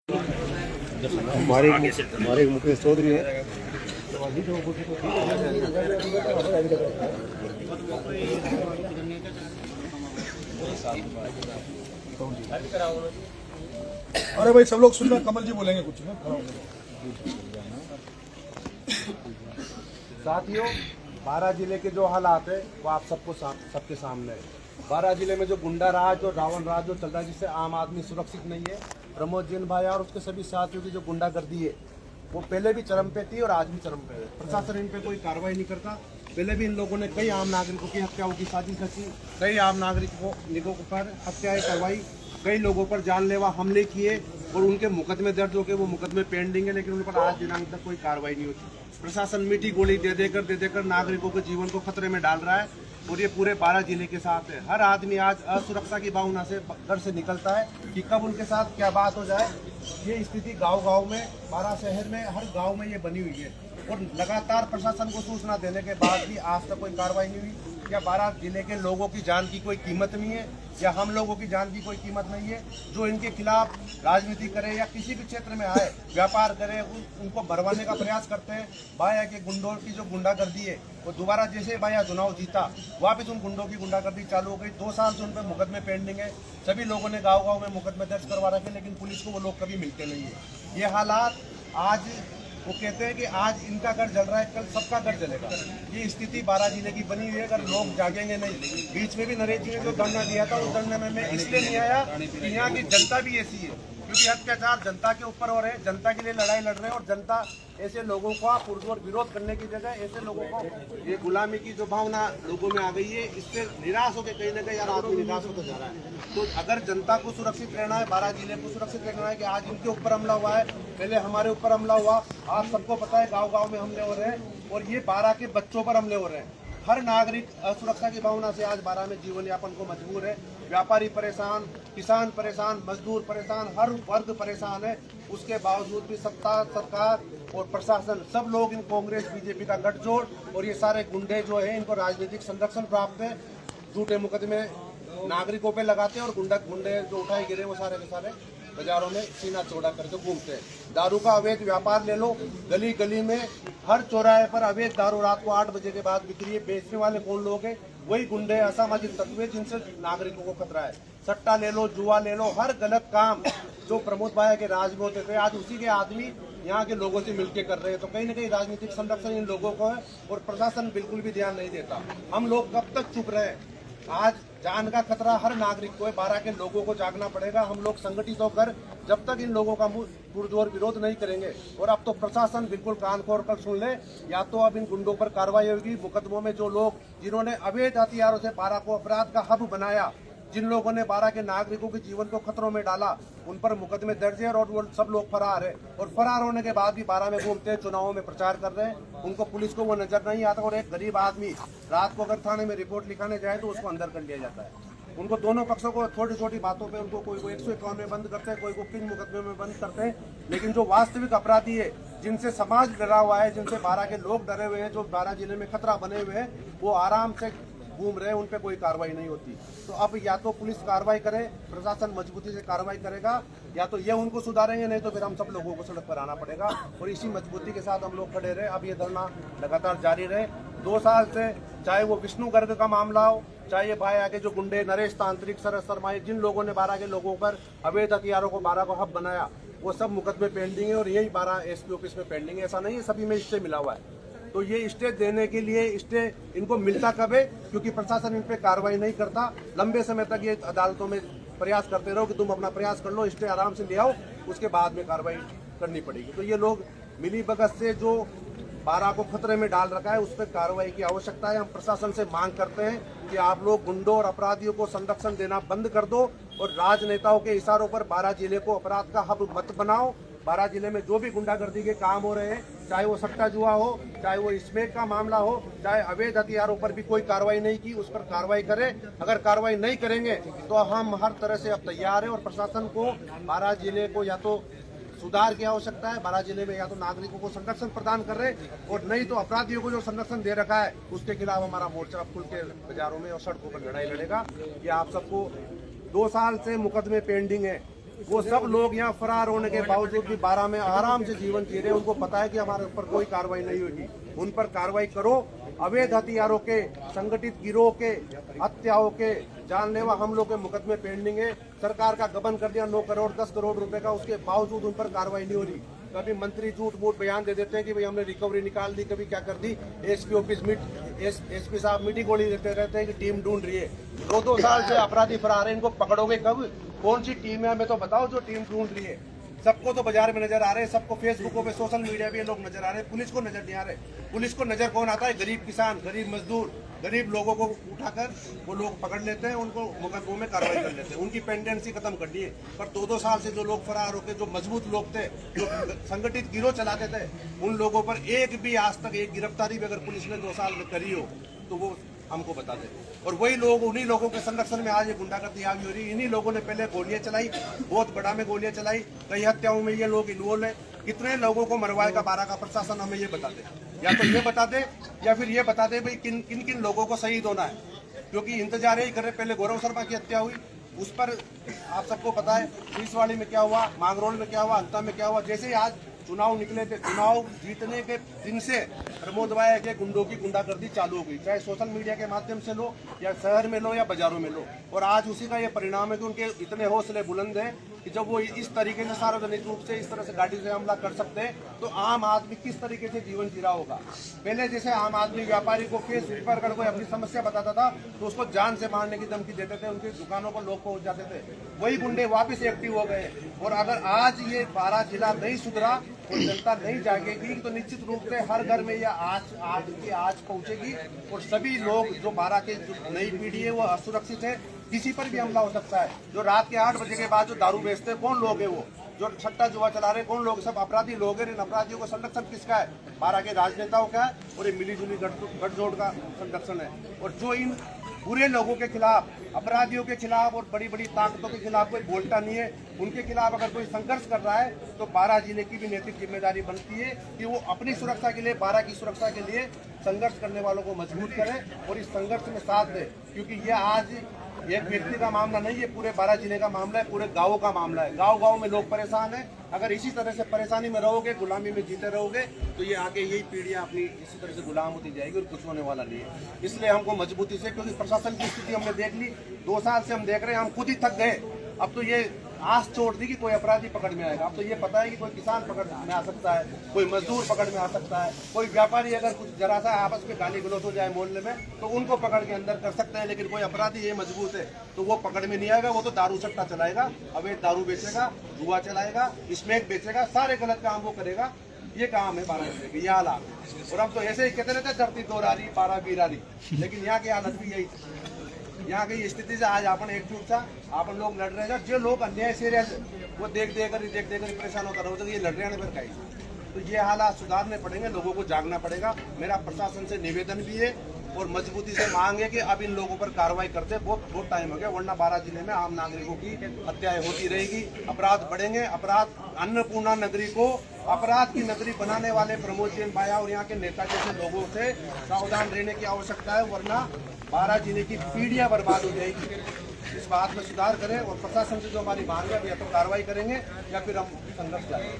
हमारे मुकेश चौधरी है। अरे भाई सब लोग सुन रहे, कमल जी बोलेंगे कुछ ना। साथियों, बारां जिले के जो हालात है वो आप सबके सामने है। बारां जिले में जो गुंडा राज और रावण राज जो चल रहा है, जिससे आम आदमी सुरक्षित नहीं है। प्रमोद जैन भाई और उसके सभी साथियों की जो गुंडागर्दी है वो पहले भी चरम पे थी और आज भी चरम पे है। प्रशासन इन पे कोई कार्रवाई नहीं करता। पहले भी इन लोगों ने कई आम नागरिकों की हत्याओं की साजिश रची, कई आम नागरिकों पर हत्याएं करवाई, कई लोगों पर जानलेवा हमले किए और उनके मुकदमे दर्ज हो गए। वो मुकदमे पेंडिंग है, लेकिन उन पर आज दिनांक तक कोई कार्रवाई नहीं होती। प्रशासन मीठी गोली दे देकर नागरिकों के जीवन को खतरे में डाल रहा है और ये पूरे बारां जिले के साथ है। हर आदमी आज असुरक्षा की भावना से घर से निकलता है कि कब उनके साथ क्या बात हो जाए। ये स्थिति गांव-गांव में, बारां शहर में, हर गांव में ये बनी हुई है और लगातार प्रशासन को सूचना देने के बाद भी आज तक कोई कार्रवाई नहीं हुई। क्या बारां जिले के लोगों की जान की कोई कीमत नहीं है या हम लोगों की जान की कोई कीमत नहीं है? जो इनके खिलाफ राजनीति करे या किसी भी क्षेत्र में आए, व्यापार करे, उनको भरवाने का प्रयास करते हैं। बाया के गुंडों की जो गुंडागर्दी है वो दोबारा जैसे बाया चुनाव जीता वापस उन गुंडों की गुंडागर्दी चालू हो गई। 2 साल से उन पर मुकदमे पेंडिंग है। सभी लोगों ने गाँव-गाँव में मुकदमे दर्ज करवा रखे, लेकिन पुलिस को वो लोग कभी मिलते नहीं है। ये हालात आज वो कहते हैं कि आज इनका घर जल रहा है, कल सबका घर जलेगा। ये स्थिति बारां जिले की बनी हुई है। अगर लोग जागेंगे नहीं, बीच में भी नरेश जी ने जो धरना दिया था उस धरने में मैं इसलिए नहीं आया कि यहाँ की जनता भी ऐसी है, क्योंकि अत्याचार जनता के ऊपर हो रहे हैं, जनता के लिए लड़ाई लड़ रहे हैं और जनता ऐसे लोगों का पुरजोर विरोध करने की जगह ऐसे लोगों को ये गुलामी की जो भावना लोगों में आ गई है, इससे निराश होकर कहीं ना कहीं यार आदमी निराश होता जा रहा है। तो अगर जनता को सुरक्षित रहना है, बारां जिले को सुरक्षित रहना है कि आज इनके ऊपर हमला हुआ है, पहले हमारे ऊपर हमला हुआ, आप सबको पता है गाँव-गाँव में हमले हो रहे हैं और ये बारां के बच्चों पर हमले हो रहे हैं। हर नागरिक असुरक्षा की भावना से आज बारां में जीवन यापन को मजबूर है। व्यापारी परेशान, किसान परेशान, मजदूर परेशान, हर वर्ग परेशान है। उसके बावजूद भी सत्ता, सरकार और प्रशासन सब लोग इन कांग्रेस बीजेपी का गठजोड़ और ये सारे गुंडे जो है इनको राजनीतिक संरक्षण प्राप्त है। झूठे मुकदमे नागरिकों पे लगाते हैं और गुंडे जो उठाए गिरे वो सारे के सारे बाजारों में सीना चौड़ा करके घूमते हैं। दारू का अवैध व्यापार ले लो, गली गली में हर चौराहे पर अवैध दारू रात को 8 बजे के बाद बिक्री है। बेचने वाले कौन लोग हैं? वही गुंडे, असामाजिक तत्व जिनसे नागरिकों को खतरा है। सट्टा ले लो, जुआ ले लो, हर गलत काम जो प्रमोद भाई के राज में होते थे आज उसी के आदमी यहाँ के लोगों से मिलकर कर रहे हैं। तो कहीं ना कहीं राजनीतिक संरक्षण इन लोगों को है और प्रशासन बिल्कुल भी ध्यान नहीं देता। हम लोग कब तक चुप रहे? आज जान का खतरा हर नागरिक को है। बारां के लोगों को जागना पड़ेगा। हम लोग संगठित होकर जब तक इन लोगों का पुरजोर विरोध नहीं करेंगे, और अब तो प्रशासन बिल्कुल कान खोल कर सुन ले, या तो अब इन गुंडों पर कार्रवाई होगी। मुकदमों में जो लोग जिन्होंने अवैध हथियारों से बारां को अपराध का हब बनाया, जिन लोगों ने बारां के नागरिकों के जीवन को खतरों में डाला, उन पर मुकदमे दर्ज है और वो सब लोग फरार है। और फरार होने के बाद भी बारां में घूमते हैं, चुनावों में प्रचार कर रहे हैं। उनको पुलिस को वो नजर नहीं आता और एक गरीब आदमी रात को अगर थाने में रिपोर्ट लिखाने जाए तो उसको अंदर कर लिया जाता है। उनको दोनों पक्षों को छोटी छोटी बातों पे उनको कोई को 151 में बंद करते हैं, कोई को किन मुकदमे में बंद करते हैं। लेकिन जो वास्तविक अपराधी है, जिनसे समाज डरा हुआ है, जिनसे बारां के लोग डरे हुए हैं, जो बारां जिले में खतरा बने हुए हैं, वो आराम से घूम रहे हैं, उन पे कोई कार्रवाई नहीं होती। तो अब या तो पुलिस कार्रवाई करे, प्रशासन मजबूती से कार्रवाई करेगा, या तो ये उनको सुधारेंगे, नहीं तो फिर हम सब लोगों को सड़क पर आना पड़ेगा। और इसी मजबूती के साथ हम लोग खड़े रहे। अब ये धरना लगातार जारी रहे। 2 साल से चाहे वो विष्णु गर्ग का मामला हो, चाहे ये भाई आगे जो गुंडे नरेश तांत्रिक, सरस शर्मा, जिन लोगों ने बारां के लोगों पर अवैध हथियारों को बारां को हब बनाया, वो सब मुकदमे पेंडिंग है और यही बारां एसपी ऑफिस में पेंडिंग है। ऐसा नहीं है, सभी में स्टे मिला हुआ है। तो ये स्टे देने के लिए स्टे इनको मिलता कब है? क्योंकि प्रशासन इन पे कार्रवाई नहीं करता। लंबे समय तक ये अदालतों में प्रयास करते रहो कि तुम अपना प्रयास कर लो, स्टे आराम से ले आओ, उसके बाद में कार्रवाई करनी पड़ेगी। तो ये लोग मिली भगत से जो बारां को खतरे में डाल रखा है, उस पर कार्रवाई की आवश्यकता है। हम प्रशासन से मांग करते हैं कि आप लोग गुंडों और अपराधियों को संरक्षण देना बंद कर दो और राजनेताओं के इशारों पर बारां जिले को अपराध का हब मत बनाओ। बारां जिले में जो भी गुंडागर्दी के काम हो रहे हैं, चाहे वो सट्टा जुआ हो, चाहे वो स्मैक का मामला हो, चाहे अवैध हथियारों पर भी कोई कार्रवाई नहीं की, उस पर कार्रवाई करें। अगर कार्रवाई नहीं करेंगे तो हम हर तरह से अब तैयार हैं और प्रशासन को बारां जिले को या तो सुधार की आवश्यकता है। बारां जिले में या तो नागरिकों को संरक्षण प्रदान कर रहे और नहीं तो अपराधियों को जो संरक्षण दे रखा है उसके खिलाफ हमारा मोर्चा खुल के बाजारों में और सड़कों पर लड़ाई लड़ेगा। ये आप सबको 2 साल से मुकदमे पेंडिंग है। वो सब लोग यहाँ फरार होने के बावजूद भी बारह में आराम से जीवन जी रहे हैं। उनको पता है कि हमारे ऊपर कोई कार्रवाई नहीं होगी। उन पर कार्रवाई करो। अवैध हथियारों के, संगठित गिरोह के, हत्याओं के, जानलेवा हमलों के मुकदमे पेंडिंग है। सरकार का गबन कर दिया 9 करोड़ 10 करोड़ रुपए का, उसके बावजूद उन पर कार्रवाई नहीं हो रही। कभी मंत्री झूठ मूठ बयान दे देते हैं कि भाई हमने रिकवरी निकाल दी, कभी क्या कर दी। एसपी ऑफिस एसपी साहब मीटिंग गोली देते रहते हैं कि टीम ढूंढ रही है। 2-2 साल से अपराधी फरार है, इनको पकड़ोगे कब? कौन सी टीम है हमें तो बताओ जो टीम ढूंढ रही है। सबको तो बाजार में नजर आ रहे हैं, सबको फेसबुकों पे, सोशल मीडिया पे लोग नजर आ रहे हैं, पुलिस को नजर नहीं आ रहे। पुलिस को नजर कौन आता है? गरीब किसान, गरीब मजदूर, गरीब लोगों को उठाकर वो लोग पकड़ लेते हैं, उनको मुकदमों में कार्रवाई कर लेते हैं, उनकी पेंडेंसी खत्म कर दी है। पर 2-2 साल से जो लोग फरार होकर, जो मजबूत लोग थे, जो संगठित गिरोह चलाते थे, उन लोगों पर एक भी आज तक एक गिरफ्तारी भी अगर पुलिस ने 2 साल में करी हो तो वो हमको बता दे। और वही लोग, उन्हीं लोगों के संरक्षण में आज ये गुंडागर्दी आगे हो रही है। इन्हीं लोगों ने पहले गोलियां चलाई, बहुत बड़ा में गोलियां चलाई, कई हत्याओं में ये लोग इन्वॉल्व है। कितने लोगों को मरवाएगा बारह का प्रशासन, हमें ये बता दे। या तो ये बता दे या फिर ये बता दे भाई किन किन लोगों को शहीद होना है, क्योंकि इंतजार यही कर रहे। पहले गौरव शर्मा की हत्या हुई, उस पर आप सबको पता है पुलिसवाड़ी में क्या हुआ, मांगरोल में क्या हुआ, अंता में क्या हुआ। जैसे ही आज चुनाव निकले थे, चुनाव जीतने के दिन से प्रमोद भाई के गुंडों की गुंडागर्दी चालू हो गई, चाहे सोशल मीडिया के माध्यम से लो, या शहर में लो, या बाजारों में लो। और आज उसी का ये परिणाम है कि उनके इतने हौसले बुलंद है कि जब वो इस तरीके से सार्वजनिक रूप से इस तरह से गाड़ी से हमला कर सकते हैं, तो आम आदमी किस तरीके से जीवन जी रहा होगा। पहले जैसे आम आदमी व्यापारी को फेसबुक पर अगर कोई अपनी समस्या बताता था तो उसको जान से मारने की धमकी देते थे, उनकी दुकानों पर लोग पहुंच जाते थे। वही गुंडे वापस एक्टिव हो गए। और अगर आज ये 12 जिला नहीं सुधरा और जनता नहीं जागेगी तो निश्चित रूप से हर घर में यह आज पहुंचेगी। और सभी लोग जो 12 के नई पीढ़ी है वो असुरक्षित है, किसी पर भी हमला हो सकता है। जो रात के 8 बजे के बाद जो दारू बेचते हैं, कौन लोग है वो? जो सट्टा जुआ चला रहे कौन लोग? सब अपराधी लोग हैं। इन अपराधियों का संरक्षण किसका है? 12 के राजनेताओं का है और ये मिलीजुली गठजोड़ का संरक्षण है। और जो इन बुरे लोगों के खिलाफ, अपराधियों के खिलाफ और बड़ी बड़ी ताकतों के खिलाफ कोई बोलता नहीं है, उनके खिलाफ अगर कोई संघर्ष कर रहा है तो 12 जिले की भी नैतिक जिम्मेदारी बनती है कि वो अपनी सुरक्षा के लिए, 12 की सुरक्षा के लिए संघर्ष करने वालों को मजबूत करें और इस संघर्ष में साथ दें। क्योंकि ये आज एक व्यक्ति का मामला नहीं है, पूरे 12 जिले का मामला है, पूरे गाँव का मामला है। गाँव में लोग परेशान हैं। अगर इसी तरह से परेशानी में रहोगे, गुलामी में जीते रहोगे, तो ये आगे यही पीढ़ियां अपनी इसी तरह से गुलाम होती जाएगी और कुछ होने वाला नहीं है। इसलिए हमको मजबूती से, क्योंकि प्रशासन की स्थिति हमने देख ली, 2 साल से हम देख रहे हैं, हम खुद ही थक गए। अब तो ये आस छोड़ दी कि कोई अपराधी पकड़ में आएगा। अब तो ये पता है कि कोई किसान पकड़ में आ सकता है, कोई मजदूर पकड़ में आ सकता है, कोई व्यापारी अगर कुछ जरा सा आपस में गाली गलौज हो जाए मोहल्ले में तो उनको पकड़ के अंदर कर सकते हैं। लेकिन कोई अपराधी ये मजबूत है तो वो पकड़ में नहीं आएगा। वो तो दारू सट्टा चलाएगा, अवैध दारू बेचेगा, जुआ चलाएगा, स्मैक बेचेगा, सारे गलत काम वो करेगा। ये काम है 12 जिले के, ये हालात। और हम तो ऐसे ही कहते रहते धरती दोरारी 12 बीरारी, लेकिन यहाँ की हालत भी यही। यहाँ की स्थिति से आज अपन एकजुट था, अपन लोग लड़ रहे हैं। जो लोग अन्याय से वो देख देकर परेशान होता रहो, तो ये लड़ रहे हैं फिर कहीं। तो ये हालात सुधारने पड़ेंगे, लोगों को जागना पड़ेगा। मेरा प्रशासन से निवेदन भी है और मजबूती से मांग है कि अब इन लोगों पर कार्रवाई करते। बहुत टाइम हो गया, वरना 12 जिले में आम नागरिकों की हत्याएं होती रहेगी, अपराध बढ़ेंगे। अपराध, अन्नपूर्णा नगरी को अपराध की नगरी बनाने वाले प्रमोद जैन भाई और यहाँ के नेता जैसे लोगों से सावधान रहने की आवश्यकता है, वरना 12 जिले की पीढ़ियां बर्बाद हो जाएगी। इस बात में सुधार करें और प्रशासन से जो हमारी मांग है, या तो कार्रवाई करेंगे या फिर हम संघर्ष करेंगे।